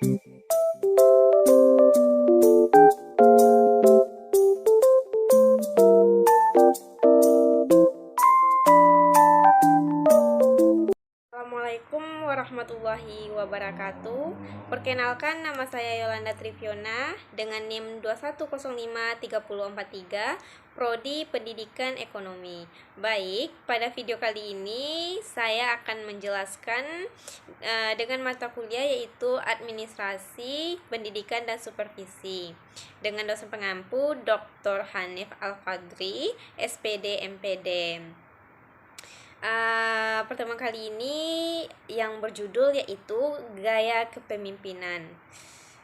Assalamualaikum warahmatullahi wabarakatuh. Perkenalkan, nama saya Yolanda Triviona dengan NIM 21053043, Prodi Pendidikan Ekonomi. Baik, pada video kali ini saya akan menjelaskan dengan mata kuliah yaitu Administrasi, Pendidikan dan Supervisi dengan dosen pengampu Dr. Hanif Al-Fadri, SPD MPD. Pertemuan kali ini yang berjudul yaitu Gaya Kepemimpinan.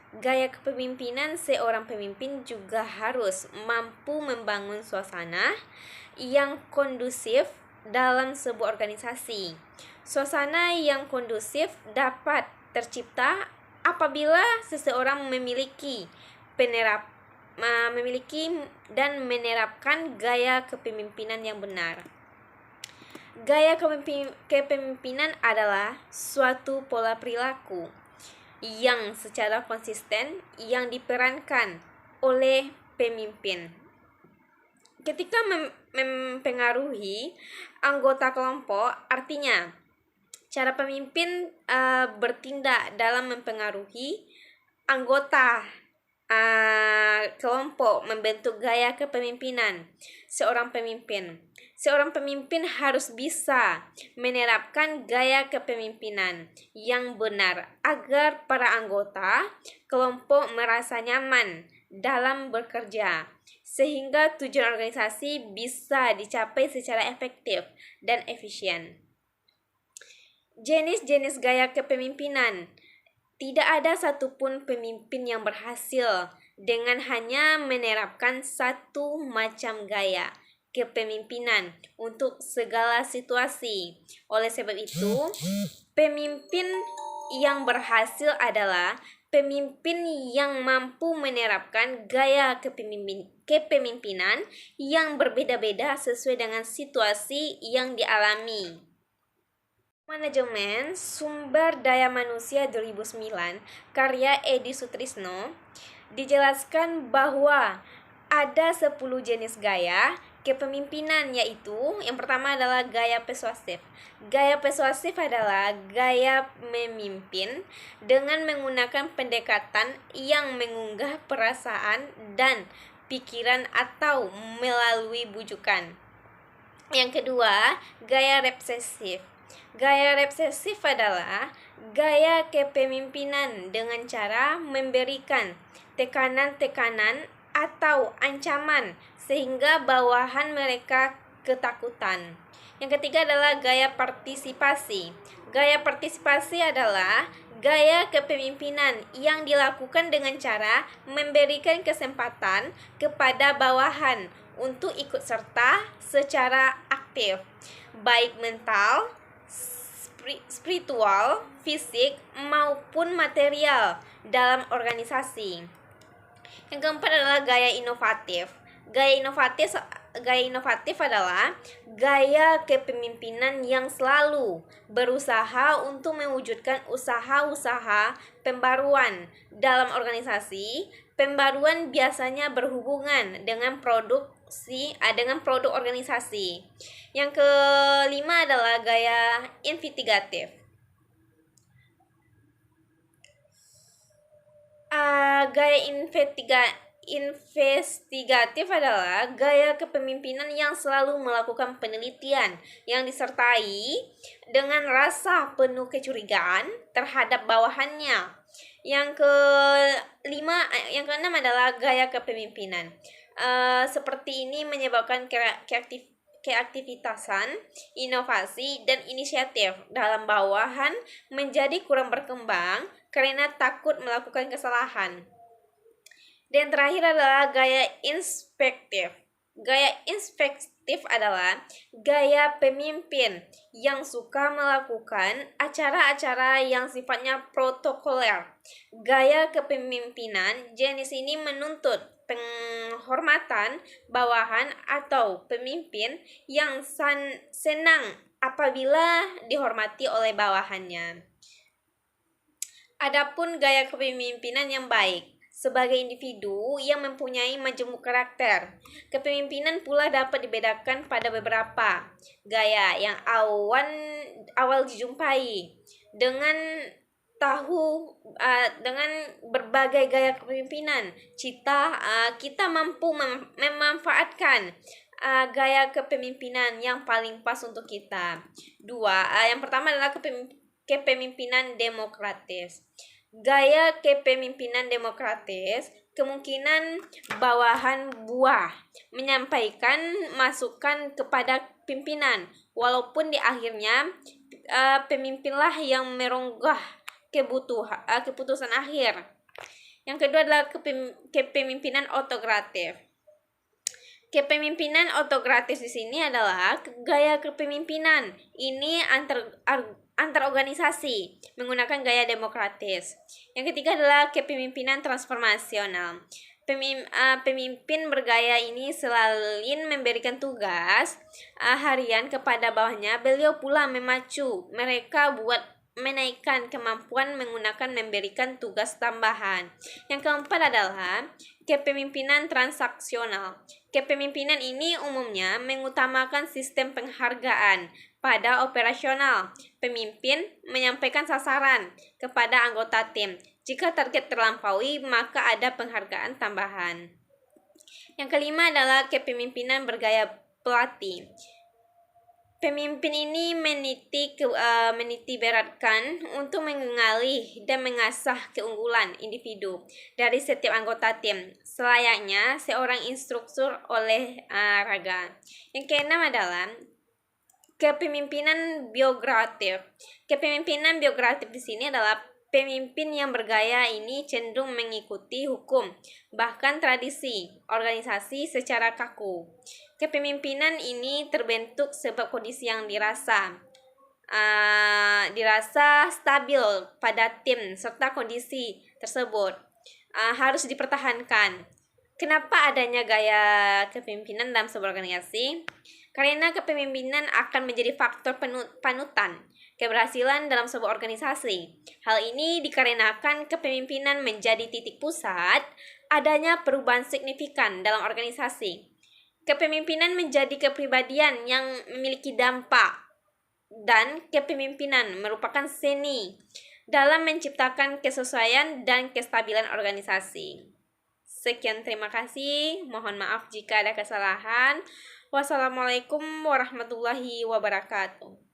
Gaya kepemimpinan seorang pemimpin juga harus mampu membangun suasana yang kondusif dalam sebuah organisasi. Suasana yang kondusif dapat tercipta apabila seseorang memiliki dan menerapkan gaya kepemimpinan yang benar. Gaya kepemimpinan adalah suatu pola perilaku yang secara konsisten yang diperankan oleh pemimpin ketika mempengaruhi anggota kelompok. Artinya, cara pemimpin bertindak dalam mempengaruhi anggota kelompok membentuk gaya kepemimpinan seorang pemimpin. Seorang pemimpin harus bisa menerapkan gaya kepemimpinan yang benar agar para anggota kelompok merasa nyaman dalam bekerja, sehingga tujuan organisasi bisa dicapai secara efektif dan efisien. Jenis-jenis gaya kepemimpinan. Tidak ada satupun pemimpin yang berhasil dengan hanya menerapkan satu macam gaya kepemimpinan untuk segala situasi. Oleh sebab itu, pemimpin yang berhasil adalah pemimpin yang mampu menerapkan gaya kepemimpinan yang berbeda-beda sesuai dengan situasi yang dialami. Manajemen Sumber Daya Manusia 2009, karya Edi Sutrisno, dijelaskan bahwa ada 10 jenis gaya kepemimpinan, yaitu yang pertama adalah gaya persuasif. Gaya persuasif adalah gaya memimpin dengan menggunakan pendekatan yang mengunggah perasaan dan pikiran atau melalui bujukan. Yang kedua, gaya represif. Gaya represif adalah gaya kepemimpinan dengan cara memberikan tekanan-tekanan atau ancaman sehingga bawahan mereka ketakutan. Yang ketiga adalah gaya partisipasi. Gaya partisipasi adalah gaya kepemimpinan yang dilakukan dengan cara memberikan kesempatan kepada bawahan untuk ikut serta secara aktif, baik mental, spiritual, fisik, maupun material dalam organisasi. Yang keempat adalah gaya inovatif. Gaya inovatif adalah gaya kepemimpinan yang selalu berusaha untuk mewujudkan usaha-usaha pembaruan dalam organisasi. Pembaruan biasanya berhubungan dengan produk organisasi. Yang kelima adalah gaya investigatif. Gaya investigatif adalah gaya kepemimpinan yang selalu melakukan penelitian yang disertai dengan rasa penuh kecurigaan terhadap bawahannya. Yang keenam adalah gaya kepemimpinan. Seperti ini menyebabkan keaktivitasan, inovasi, dan inisiatif dalam bawahan menjadi kurang berkembang karena takut melakukan kesalahan. Dan terakhir adalah gaya inspektif. Gaya inspektif adalah gaya pemimpin yang suka melakukan acara-acara yang sifatnya protokoler. Gaya kepemimpinan jenis ini menuntut penghormatan bawahan atau pemimpin yang senang apabila dihormati oleh bawahannya. Adapun gaya kepemimpinan yang baik, sebagai individu yang mempunyai majemuk karakter, kepemimpinan pula dapat dibedakan pada beberapa gaya yang awal dijumpai. Dengan berbagai gaya kepemimpinan, kita mampu memanfaatkan gaya kepemimpinan yang paling pas untuk kita. Yang pertama adalah kepemimpinan demokratis. Gaya kepemimpinan demokratis kemungkinan bawahan buah menyampaikan masukan kepada pimpinan, walaupun di akhirnya pemimpinlah yang meronggah keputusan akhir. Yang kedua adalah kepemimpinan otokratif. Kepemimpinan otokratis di sini adalah gaya kepemimpinan ini antar organisasi menggunakan gaya demokratis. Yang ketiga adalah kepemimpinan transformasional. Pemimpin bergaya ini selain memberikan tugas harian kepada bawahnya, beliau pula memacu mereka buat menaikkan kemampuan menggunakan memberikan tugas tambahan. Yang keempat adalah kepemimpinan transaksional. Kepemimpinan ini umumnya mengutamakan sistem penghargaan pada operasional. Pemimpin menyampaikan sasaran kepada anggota tim. Jika target terlampaui, maka ada penghargaan tambahan. Yang kelima adalah kepemimpinan bergaya pelatih. Pemimpin ini meniti beratkan untuk mengenali dan mengasah keunggulan individu dari setiap anggota tim, selayaknya seorang instruktur olahraga. Yang keenam adalah kepemimpinan biografis. Kepemimpinan biografis di sini adalah pemimpin yang bergaya ini cenderung mengikuti hukum, bahkan tradisi organisasi secara kaku. Kepemimpinan ini terbentuk sebab kondisi yang dirasa stabil pada tim serta kondisi tersebut harus dipertahankan. Kenapa adanya gaya kepemimpinan dalam sebuah organisasi? Karena kepemimpinan akan menjadi faktor panutan keberhasilan dalam sebuah organisasi. Hal ini dikarenakan kepemimpinan menjadi titik pusat adanya perubahan signifikan dalam organisasi. Kepemimpinan menjadi kepribadian yang memiliki dampak, dan kepemimpinan merupakan seni dalam menciptakan kesesuaian dan kestabilan organisasi. Sekian, terima kasih. Mohon maaf jika ada kesalahan. Wassalamualaikum warahmatullahi wabarakatuh.